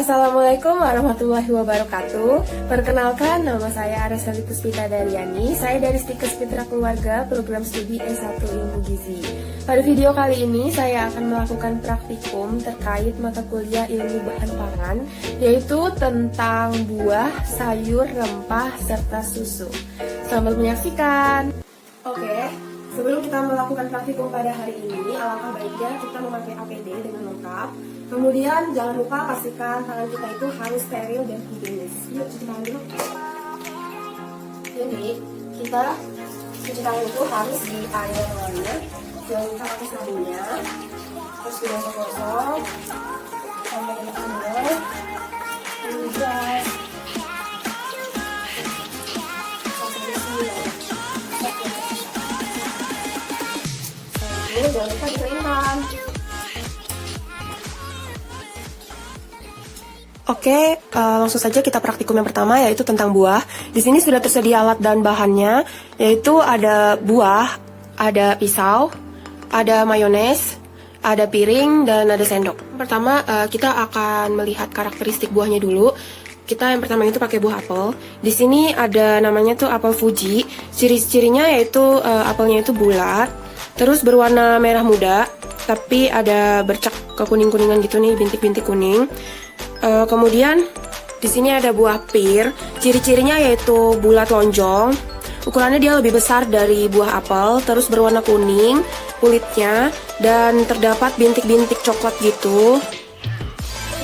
Assalamualaikum warahmatullahi wabarakatuh. Perkenalkan, nama saya Arasali Puspita Daryani. Saya dari Stikes Mitra Keluarga, program studi S1 Ilmu Gizi. Pada video kali ini, saya akan melakukan praktikum terkait mata kuliah ilmu bahan pangan, yaitu tentang buah, sayur, rempah, serta susu. Selamat menyaksikan. Oke, sebelum kita melakukan praktikum pada hari ini, alangkah baiknya kita memakai APD dengan lengkap. Kemudian jangan lupa pastikan tangan kita itu harus steril dan higienis. Yuk cuci tangan dulu. Jadi kita cuci tangan itu harus di air yang mengalir. Jangan lupa pakai sabunnya. Terus digosok-gosok sampai kena air. Kemudian sampai bersih. Jangan lupa dikeringkan. Oke, langsung saja kita praktikum yang pertama, yaitu tentang buah. Di sini sudah tersedia alat dan bahannya, yaitu ada buah, ada pisau, ada mayones, ada piring, dan ada sendok. Pertama, kita akan melihat karakteristik buahnya dulu. Kita yang pertama itu pakai buah apel. Di sini ada namanya tuh apel Fuji. Ciri-cirinya yaitu apelnya itu bulat, terus berwarna merah muda, tapi ada bercak kekuning-kuningan gitu nih, bintik-bintik kuning. Kemudian di sini ada buah pir. Ciri-cirinya yaitu bulat lonjong. Ukurannya dia lebih besar dari buah apel, terus berwarna kuning kulitnya dan terdapat bintik-bintik coklat gitu.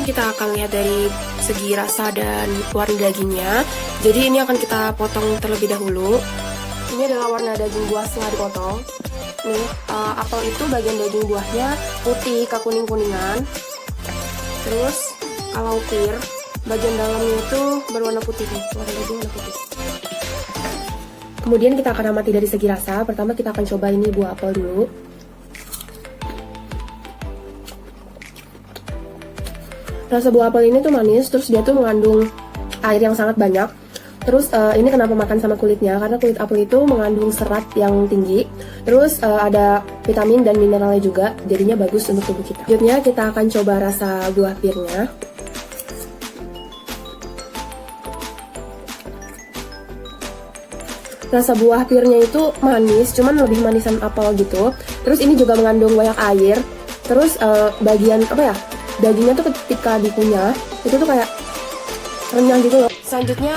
Kita akan lihat dari segi rasa dan warna dagingnya. Jadi ini akan kita potong terlebih dahulu. Ini adalah warna daging buah setelah dipotong. Nih, apel itu bagian daging buahnya putih kekuning-kuningan. Terus kalau pir, bagian dalamnya itu berwarna putih nih, warna daging warna putih. Kemudian kita akan amati dari segi rasa. Pertama kita akan coba ini buah apel dulu. Rasa buah apel ini tuh manis, terus dia tuh mengandung air yang sangat banyak. Terus ini kenapa makan sama kulitnya, karena kulit apel itu mengandung serat yang tinggi. Terus ada vitamin dan mineralnya juga, jadinya bagus untuk tubuh kita. Selanjutnya kita akan coba rasa buah pirnya. Rasa buah pirnya itu manis, cuman lebih manisan apel gitu. Terus ini juga mengandung banyak air. Terus bagian apa ya, dagingnya tuh ketika dikunyah itu tuh kayak renyah gitu loh. Selanjutnya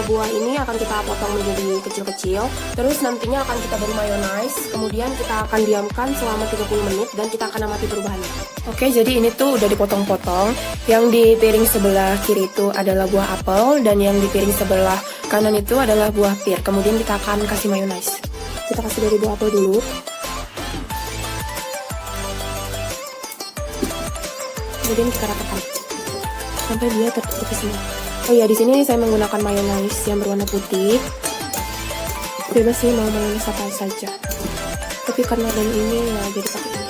buah ini akan kita potong menjadi kecil-kecil. Terus nantinya akan kita beri mayonnaise. Kemudian kita akan diamkan selama 30 menit dan kita akan amati perubahannya. Oke, jadi ini tuh udah dipotong-potong. Yang di piring sebelah kiri itu adalah buah apel, dan yang di piring sebelah kanan itu adalah buah pir. Kemudian kita akan kasih mayonnaise. Kita kasih dari buah apel dulu. Kemudian kita ratakan sampai dia tertutup ke sini. Oh ya, di sini saya menggunakan mayonnaise yang berwarna putih. Bebas sih mau mayonnaise apa saja. Tapi karena dan ini ya jadi pakai ini.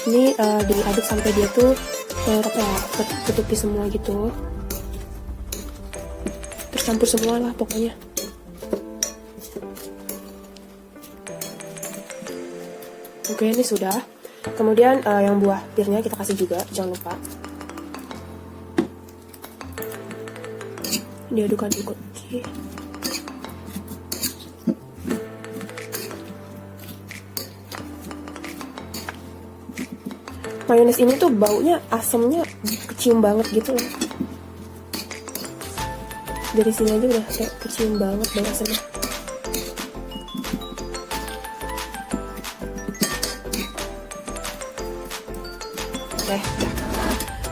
Ini diaduk sampai dia tuh tertutupi semua gitu. Tercampur semua lah pokoknya. Oke, ini sudah. Kemudian yang buah pirnya kita kasih juga, jangan lupa. Diaduk-aduk. Oke. Mayones ini tuh baunya, asamnya kecium banget gitu loh. Dari sini aja udah kayak kecium banget bau asamnya. Oke.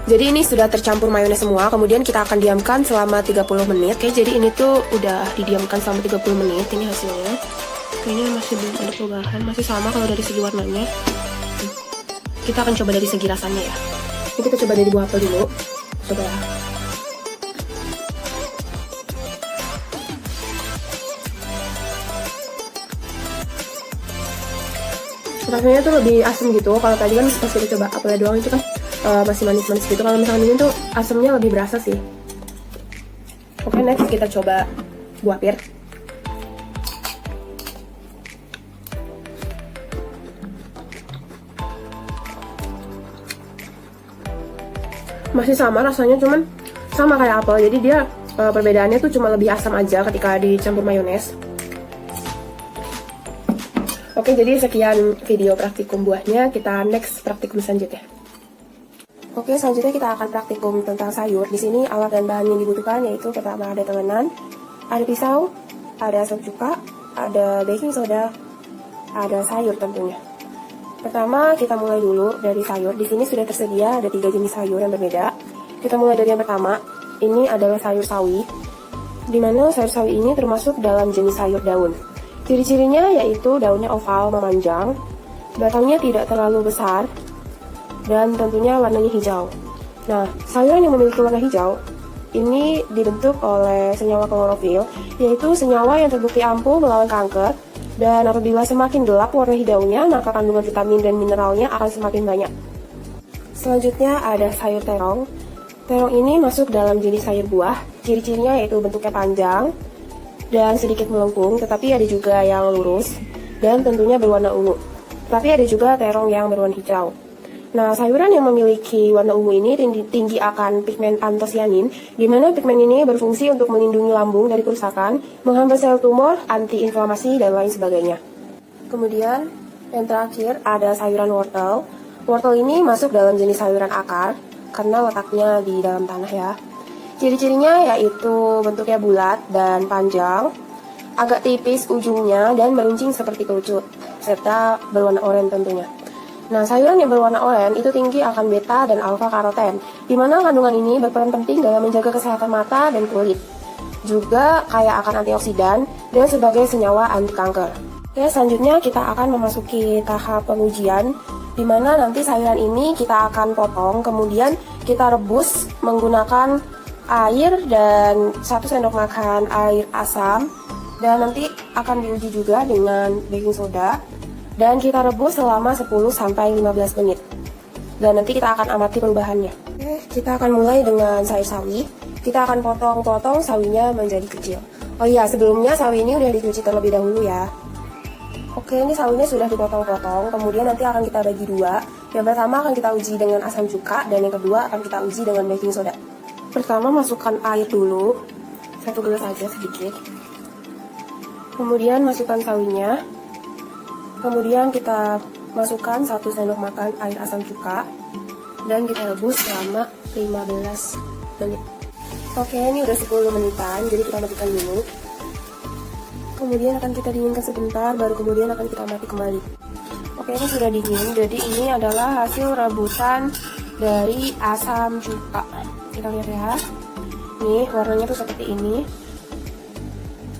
Jadi ini sudah tercampur mayones semua, kemudian kita akan diamkan selama 30 menit. Oke, jadi ini tuh udah didiamkan selama 30 menit, ini hasilnya. Kayaknya masih belum ada perubahan, masih sama kalau dari segi warnanya. Kita akan coba dari segi rasanya ya. Ini kita coba dari buah apel dulu. Coba ya. Rasanya tuh lebih asam gitu. Kalau tadi kan pas kita coba apelnya doang itu kan masih manis-manis gitu. Kalau misalnya ini tuh asamnya lebih berasa sih. Oke, next kita coba buah pir. masih sama rasanya, cuman sama kayak apel. Jadi dia perbedaannya tuh cuma lebih asam aja ketika dicampur mayones. Oke, jadi sekian video praktikum buahnya. Kita next praktikum selanjutnya. Oke, selanjutnya kita akan praktikum tentang sayur. Di sini alat dan bahan yang dibutuhkan yaitu pertama ada tenganan, ada pisau, ada asam cuka, ada baking soda, ada sayur tentunya. Pertama kita mulai dulu dari sayur. Di sini sudah tersedia ada 3 jenis sayur yang berbeda. Kita mulai dari yang pertama. Ini adalah sayur sawi, di mana sayur sawi ini termasuk dalam jenis sayur daun. Ciri-cirinya yaitu daunnya oval memanjang, batangnya tidak terlalu besar, dan tentunya warnanya hijau. Nah, sayuran yang memiliki warna hijau ini dibentuk oleh senyawa klorofil, yaitu senyawa yang terbukti ampuh melawan kanker. Dan apabila semakin gelap warna hijaunya, maka kandungan vitamin dan mineralnya akan semakin banyak. Selanjutnya ada sayur terong. Terong ini masuk dalam jenis sayur buah. Ciri-cirinya yaitu bentuknya panjang dan sedikit melengkung, tetapi ada juga yang lurus dan tentunya berwarna ungu. Tapi ada juga terong yang berwarna hijau. Nah, sayuran yang memiliki warna ungu ini tinggi akan pigmen antosianin, di mana pigmen ini berfungsi untuk melindungi lambung dari kerusakan, menghambat sel tumor, antiinflamasi, dan lain sebagainya. Kemudian, yang terakhir ada sayuran wortel. Wortel ini masuk dalam jenis sayuran akar, karena letaknya di dalam tanah ya. Ciri-cirinya yaitu bentuknya bulat dan panjang, agak tipis ujungnya dan meruncing seperti kerucut, serta berwarna oranye tentunya. Nah, sayuran yang berwarna oranye itu tinggi akan beta dan alfa karoten, di mana kandungan ini berperan penting dalam menjaga kesehatan mata dan kulit. Juga kaya akan antioksidan dan sebagai senyawa anti kanker. Oke, selanjutnya kita akan memasuki tahap pengujian, di mana nanti sayuran ini kita akan potong, kemudian kita rebus menggunakan air dan 1 sendok makan air asam, dan nanti akan diuji juga dengan baking soda, dan kita rebus selama 10-15 menit. Dan nanti kita akan amati perubahannya. Oke, kita akan mulai dengan sayur sawi. Kita akan potong-potong sawinya menjadi kecil. Oh iya, sebelumnya sawi ini udah dicuci terlebih dahulu ya. Oke, ini sawinya sudah dipotong-potong, kemudian nanti akan kita bagi 2. Yang pertama akan kita uji dengan asam cuka, dan yang kedua akan kita uji dengan baking soda. Pertama masukkan air dulu, 1 gelas aja sedikit. Kemudian masukkan sawinya. Kemudian kita masukkan 1 sendok makan air asam cuka, dan kita rebus selama 15 menit. Oke, ini udah 10 menitan, jadi kita matikan dulu. Kemudian akan kita dinginkan sebentar, baru kemudian akan kita mati kembali. Oke, ini sudah dingin, jadi ini adalah hasil rebusan dari asam cuka. Kita lihat ya. Nih, warnanya tuh seperti ini.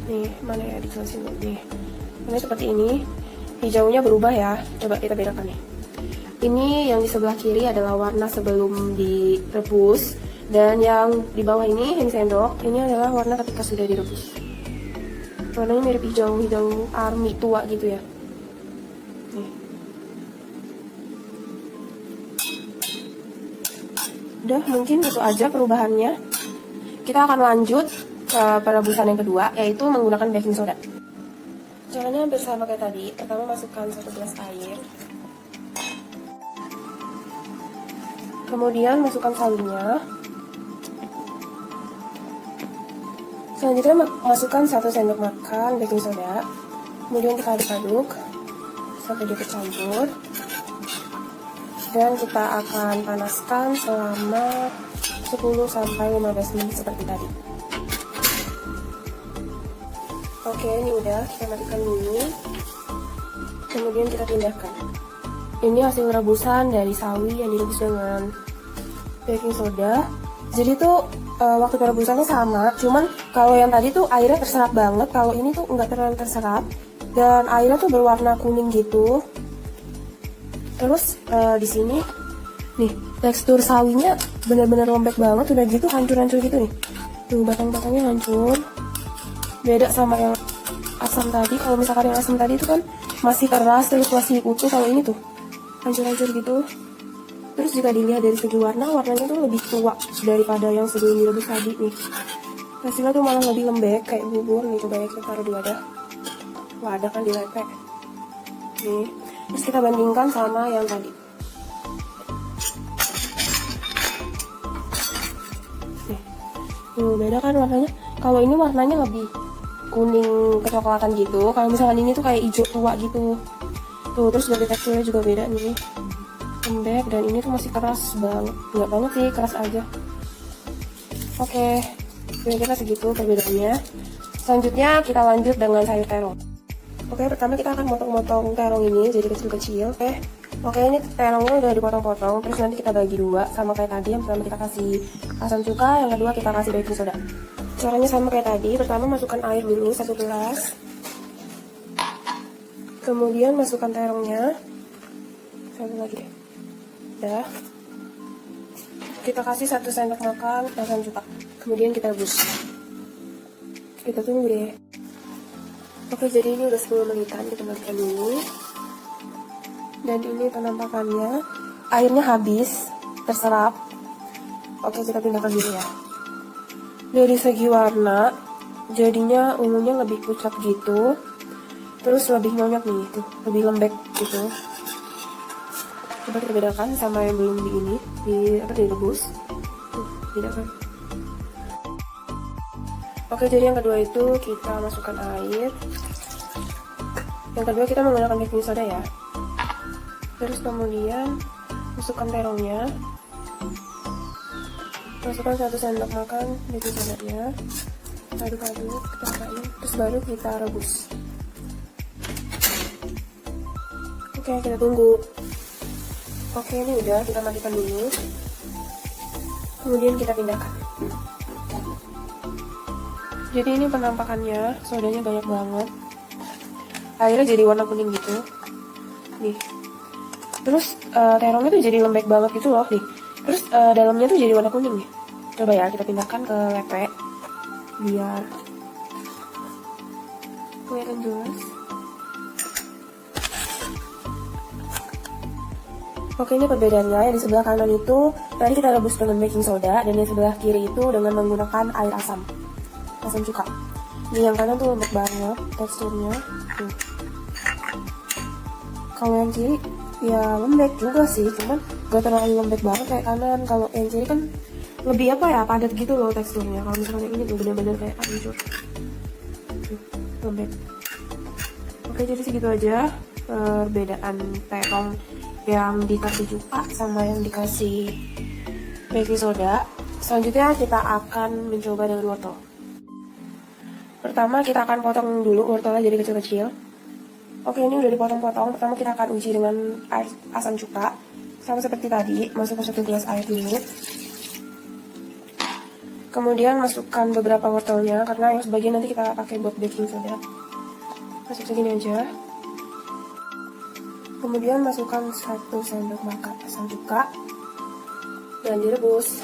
Nih, mana ya dijelasin dulu nih. Ini seperti ini. Hijaunya berubah ya. Coba kita bedakan nih. Ini yang di sebelah kiri adalah warna sebelum direbus, dan yang di bawah ini sendok, ini adalah warna ketika sudah direbus. Warnanya mirip hijau army tua gitu ya. Nih. Udah, mungkin itu aja perubahannya. Kita akan lanjut ke perebusan yang kedua, yaitu menggunakan baking soda. Caranya hampir sama kayak tadi. Pertama masukkan 1 gelas air, kemudian masukkan sawinya. Selanjutnya masukkan 1 sendok makan baking soda, kemudian kita aduk-aduk sampai dia tercampur. Dan kita akan panaskan selama 10-15 menit seperti tadi. Oke, ini udah, kita matikan dulu. Kemudian kita pindahkan. Ini hasil rebusan dari sawi yang direbus dengan baking soda. Jadi tuh waktu perebusannya sama, cuman kalau yang tadi tuh airnya terserap banget, kalau ini tuh nggak terlalu terserap. Dan airnya tuh berwarna kuning gitu. Terus di sini nih tekstur sawinya benar-benar lembek banget, udah gitu hancur-hancur gitu nih. Tuh batang-batangnya hancur. Beda sama yang asam tadi. Kalau misalkan yang asam tadi itu kan masih keras terus masih utuh, kalau ini tuh hancur-hancur gitu. Terus jika dilihat dari segi warnanya tuh lebih tua daripada yang sebelum direbus tadi nih. Hasilnya tuh malah lebih lembek kayak bubur nih. Coba ya kita taruh di wadah. Wadah kan dilepek. Nih. Terus kita bandingkan sama yang tadi. Tuh, beda kan warnanya. Kalau ini warnanya lebih kuning kecoklatan gitu. Kalau misalkan ini tuh kayak hijau tua gitu. Tuh, terus dari teksturnya juga beda nih. Lembek, dan ini tuh masih keras banget. Enggak banget sih, keras aja. Oke, kira-kira segitu perbedaannya. Selanjutnya kita lanjut dengan sayur terong. Oke, pertama kita akan motong-motong terong ini jadi kecil-kecil. Oke, ini terongnya udah dipotong-potong. Terus nanti kita bagi dua, sama kayak tadi. Yang pertama kita kasih asam cuka, yang kedua kita kasih baking soda. Caranya sama kayak tadi. Pertama masukkan air dulu 1 gelas. Kemudian masukkan terongnya. Satu lagi deh. Udah. Kita kasih 1 sendok makan asam cuka. Kemudian kita rebus. Kita tunggu deh. Oke, jadi ini udah 10 menitan, kita matikan dulu. Dan ini penampakannya. Airnya habis, terserap. Oke, kita pindahkan dulu ya. Dari segi warna, jadinya ungunya lebih pucat gitu. Terus lebih nyonya nih, tuh, lebih lembek gitu. Coba kita bedakan sama yang belum di ini, direbus. Tuh, beda kan? Oke, jadi yang kedua itu kita masukkan air. Yang kedua kita menggunakan baking soda ya. Terus kemudian masukkan terongnya. Masukkan 1 sendok makan baking sodanya. Aduk-aduk, kita aduk. Terus baru kita rebus. Oke, kita tunggu. Oke, ini udah, kita matikan dulu. Kemudian kita pindahkan. Jadi ini penampakannya, sodanya banyak banget. Airnya jadi warna kuning gitu. Nih. Terus terongnya tuh jadi lembek banget gitu loh, nih. Terus dalamnya tuh jadi warna kuning nih. Coba ya, kita pindahkan ke lepe biar kelihatan jelas. Oke, ini perbedaannya. Yang di sebelah kanan itu tadi kita rebus dengan baking soda, dan yang sebelah kiri itu dengan menggunakan air asam cuka. Ini yang kanan tuh lembek banget teksturnya. Tuh. Kalau yang kiri ya lembek juga sih, cuman gak terlalu lembek banget kayak kanan. Kalau yang kiri kan lebih apa ya, padat gitu loh teksturnya. Kalau misalnya ini tuh bener-bener kayak hancur. Tuh, lembek. Oke, jadi segitu aja perbedaan terong yang dikasih cuka sama yang dikasih baking soda. Selanjutnya kita akan mencoba dengan wortel. Pertama kita akan potong dulu wortelnya jadi kecil-kecil. Oke, ini udah dipotong-potong. Pertama kita akan uji dengan air asam cuka. Sama seperti tadi, masukkan 1 gelas air dulu. Kemudian masukkan beberapa wortelnya, karena yang sebagian nanti kita pakai buat baking soda. Masuk segini aja. Kemudian masukkan 1 sendok makan asam cuka dan direbus.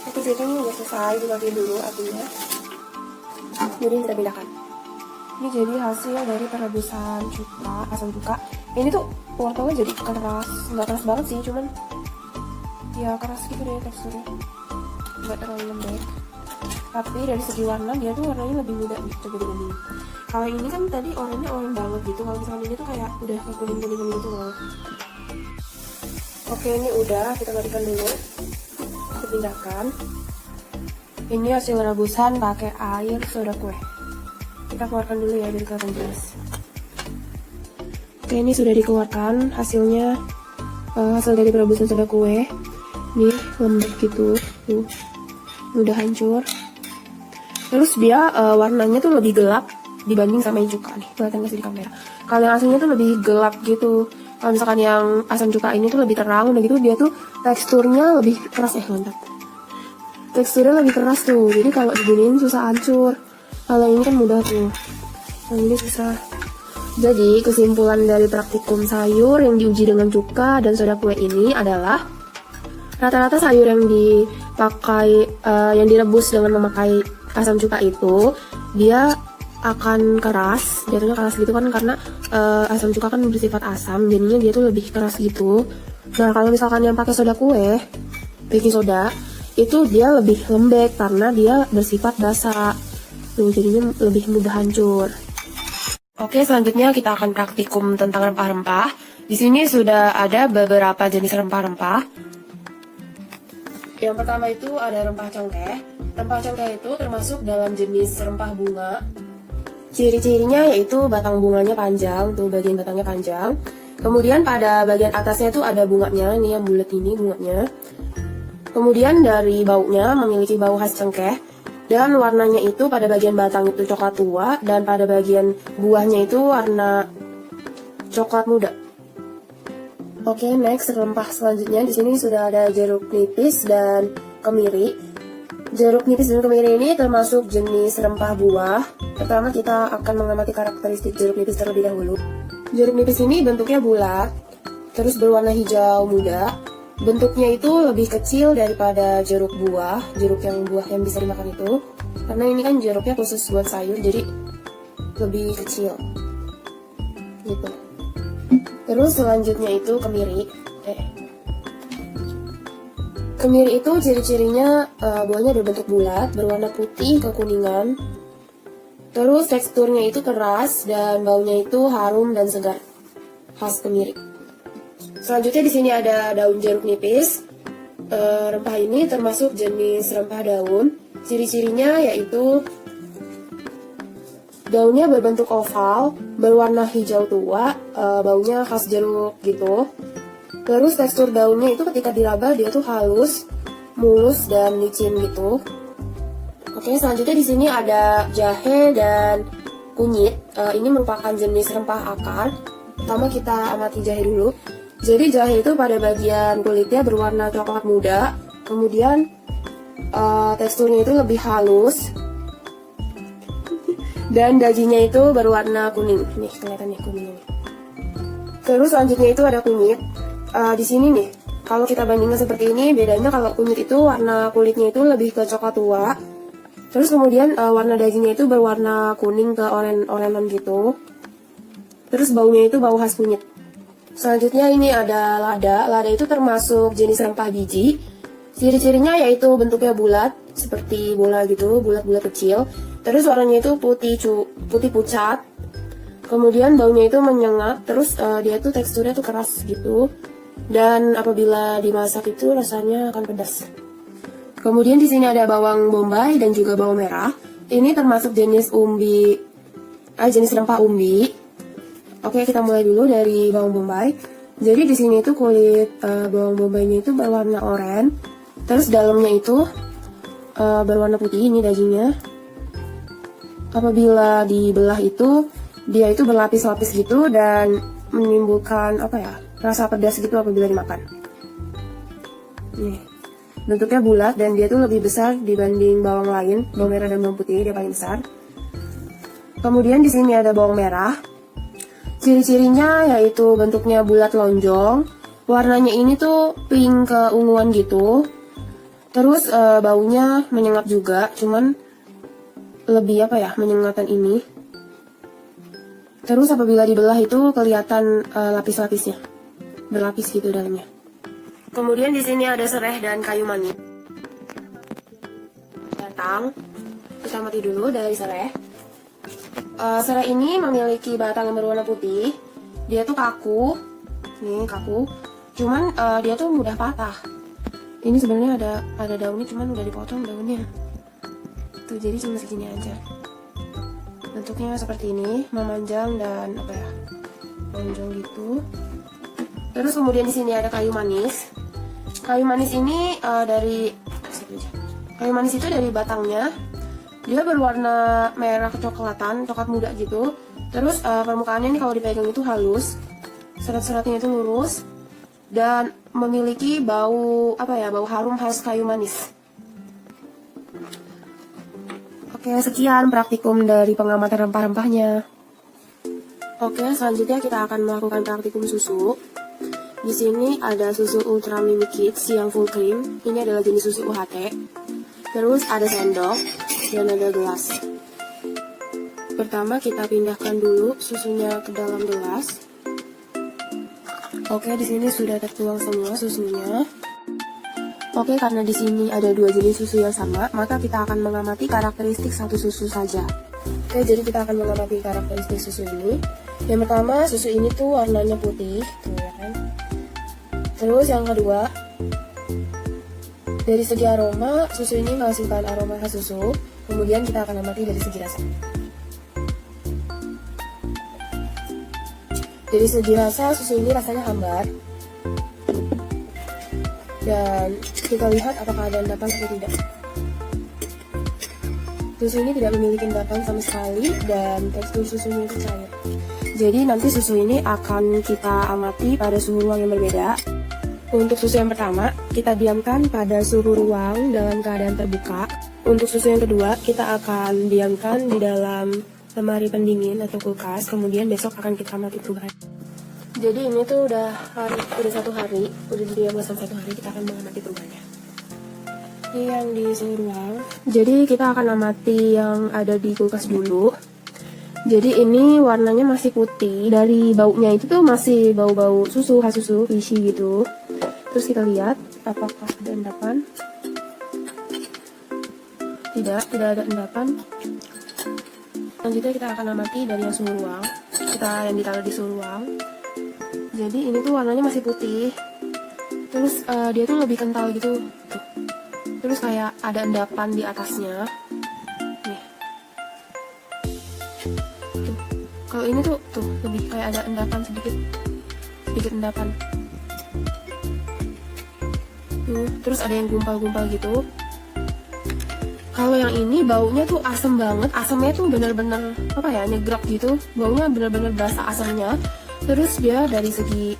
Oke, jadi ini udah selesai, dimatiin dulu apinya. Kemudian kita pindahkan. Ini jadi hasil dari perebusan cuka, asam cuka. Ini tuh wortelnya jadi keras, nggak keras banget sih, cuman ya keras gitu deh teksturnya, nggak terlalu lembek. Tapi dari segi warna dia tuh warnanya lebih muda nih, coba dibandingin. Kalau ini kan tadi oranye banget gitu, kalau misalnya ini tuh kayak udah kuning-kuningan gitu loh. Oke, ini udah, kita matikan dulu. Kita pindahkan. Ini hasil rebusan pakai air soda kue. Kita keluarkan dulu ya biar kelihatan jelas. Oke, ini sudah dikeluarkan hasilnya, hasil dari perebusan soda kue. Nih lembek gitu, tuh udah hancur. Terus dia warnanya tuh lebih gelap dibanding sama yang cuka nih, kelihatan nggak sih di kamera? Kalau yang aslinya tuh lebih gelap gitu. Kalau misalkan yang asam cuka ini tuh lebih terang, udah gitu dia tuh teksturnya lebih keras mantap. Teksturnya lebih keras tuh, jadi kalau diginiin susah hancur. Kalau ini kan mudah tuh, yang ini susah. Jadi kesimpulan dari praktikum sayur yang diuji dengan cuka dan soda kue ini adalah rata-rata sayur yang dipakai, yang direbus dengan memakai asam cuka itu dia akan keras, jatuhnya keras gitu kan, karena asam cuka kan bersifat asam, jadinya dia tuh lebih keras gitu. Nah, kalau misalkan yang pakai soda kue, baking soda, itu dia lebih lembek karena dia bersifat basa. Tuh, jadinya lebih mudah hancur. Oke, selanjutnya kita akan praktikum tentang rempah-rempah. Di sini sudah ada beberapa jenis rempah-rempah. Yang pertama itu ada rempah cengkeh. Rempah cengkeh itu termasuk dalam jenis rempah bunga. Ciri-cirinya yaitu batang bunganya panjang, tuh bagian batangnya panjang. Kemudian pada bagian atasnya itu ada bunganya, ini yang bulat ini bunganya. Kemudian dari baunya memiliki bau khas cengkeh. Dan warnanya itu pada bagian batang itu coklat tua, dan pada bagian buahnya itu warna coklat muda. Oke, next rempah selanjutnya di sini sudah ada jeruk nipis dan kemiri. Jeruk nipis dan kemiri ini termasuk jenis rempah buah. Pertama kita akan mengamati karakteristik jeruk nipis terlebih dahulu. Jeruk nipis ini bentuknya bulat, terus berwarna hijau muda. Bentuknya itu lebih kecil daripada jeruk buah yang bisa dimakan itu. Karena ini kan jeruknya khusus buat sayur, jadi lebih kecil. Gitu. Terus selanjutnya itu kemiri. Kemiri itu ciri-cirinya buahnya berbentuk bulat, berwarna putih kekuningan. Terus teksturnya itu keras dan baunya itu harum dan segar. Khas kemiri. Selanjutnya di sini ada daun jeruk nipis. Rempah ini termasuk jenis rempah daun. Ciri-cirinya yaitu daunnya berbentuk oval, berwarna hijau tua, baunya khas jeruk gitu. Terus tekstur daunnya itu ketika diraba dia tuh halus, mulus dan licin gitu. Oke, selanjutnya di sini ada jahe dan kunyit. Ini merupakan jenis rempah akar. Pertama kita amati jahe dulu. Jadi jahe itu pada bagian kulitnya berwarna coklat muda. Kemudian teksturnya itu lebih halus. Dan dagingnya itu berwarna kuning. Nih kelihatan nih kuningnya. Terus selanjutnya itu ada kunyit. Di sini nih, kalau kita bandingkan seperti ini, bedanya kalau kunyit itu warna kulitnya itu lebih ke coklat tua. Terus kemudian warna dagingnya itu berwarna kuning ke oren-orenan gitu. Terus baunya itu bau khas kunyit. Selanjutnya ini ada lada. Lada itu termasuk jenis rempah biji. Ciri-cirinya yaitu bentuknya bulat, seperti bola gitu, bulat-bulat kecil. Terus warnanya itu putih pucat. Kemudian baunya itu menyengat. Terus dia tuh teksturnya tuh keras gitu. Dan apabila dimasak itu rasanya akan pedas. Kemudian di sini ada bawang bombay dan juga bawang merah. Ini termasuk jenis jenis rempah umbi. Oke, kita mulai dulu dari bawang bombay. Jadi di sini itu kulit bawang bombaynya itu berwarna oranye. Terus dalamnya itu berwarna putih, ini dagingnya. Apabila dibelah itu dia itu berlapis-lapis gitu dan menimbulkan rasa pedas gitu apabila dimakan. Nih, bentuknya bulat dan dia tuh lebih besar dibanding bawang lain, bawang merah dan bawang putih dia paling besar. Kemudian di sini ada bawang merah. Ciri-cirinya yaitu bentuknya bulat lonjong, warnanya ini tuh pink keunguan gitu. Terus baunya menyengat juga, cuman lebih menyengatkan ini. Terus apabila dibelah itu kelihatan lapis-lapisnya, berlapis gitu dalamnya. Kemudian di sini ada serai dan kayu manis. Batang, kita mati dulu dari serai. Serai ini memiliki batang yang berwarna putih. Dia tuh kaku, nih kaku. Cuman dia tuh mudah patah. Ini sebenarnya ada daunnya, cuman udah dipotong daunnya. Tuh jadi cuma segini aja. Bentuknya seperti ini, memanjang dan lonjong gitu. Terus kemudian di sini ada kayu manis. Kayu manis ini kayu manis itu dari batangnya. Dia berwarna merah kecoklatan, coklat muda gitu. Terus permukaannya ini kalau dipegang itu halus. Serat-seratnya itu lurus dan memiliki bau bau harum khas kayu manis. Oke, sekian praktikum dari pengamatan rempah-rempahnya. Oke, selanjutnya kita akan melakukan praktikum susu. Di sini ada susu Ultra Mini Kids yang full cream. Ini adalah jenis susu UHT. Terus ada sendok dan ada gelas. Pertama kita pindahkan dulu susunya ke dalam gelas. Oke, di sini sudah tertuang semua susunya. Oke, karena di sini ada dua jenis susu yang sama, maka kita akan mengamati karakteristik satu susu saja. Oke, jadi kita akan mengamati karakteristik susu ini. Yang pertama, susu ini tuh warnanya putih, tuh ya kan. Terus yang kedua, Dari segi aroma, susu ini menghasilkan aroma khas susu. Kemudian kita akan amati dari segi rasa. Dari segi rasa, susu ini rasanya hambar. Dan kita lihat apakah ada endapan atau tidak. Susu ini tidak memiliki endapan sama sekali dan tekstur susunya itu cair. Jadi nanti susu ini akan kita amati pada suhu ruang yang berbeda. Untuk susu yang pertama, kita diamkan pada suhu ruang dalam keadaan terbuka. Untuk susu yang kedua, kita akan diamkan di dalam lemari pendingin atau kulkas, kemudian besok akan kita amati perubahan. Jadi ini tuh udah 1 hari, udah didiamkan selama 1 hari, kita akan mengamati perubahannya. Ini yang di suhu ruang. Jadi kita akan amati yang ada di kulkas dulu. Jadi ini warnanya masih putih, dari baunya itu tuh masih bau-bau susu, khas susu, fishy gitu. Terus kita lihat apakah ada endapan. Tidak ada endapan. Selanjutnya kita akan amati dari yang suhu ruang. Kita yang ditaruh di suhu ruang. Jadi ini tuh warnanya masih putih. Terus dia tuh lebih kental gitu. Tuh. Terus kayak ada endapan di atasnya. Nih. Tuh. Kalau ini tuh lebih kayak ada endapan sedikit endapan. Tuh. Terus ada yang gumpal-gumpal gitu. Kalau yang ini baunya tuh asem banget, asemnya tuh bener-bener nyegrok gitu, baunya bener-bener berasa asamnya. Terus dia dari segi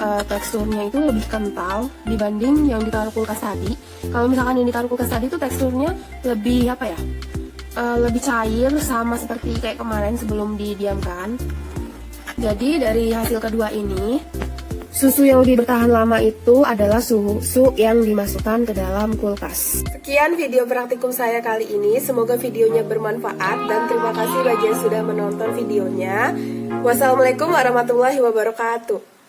teksturnya itu lebih kental dibanding yang ditaruh kulkas tadi. Kalau misalkan yang ditaruh kulkas tadi tuh teksturnya lebih lebih cair, sama seperti kayak kemarin sebelum didiamkan. Jadi dari hasil kedua ini, susu yang lebih bertahan lama itu adalah susu yang dimasukkan ke dalam kulkas. Sekian video praktikum saya kali ini. Semoga videonya bermanfaat dan terima kasih bagi yang sudah menonton videonya. Wassalamualaikum warahmatullahi wabarakatuh.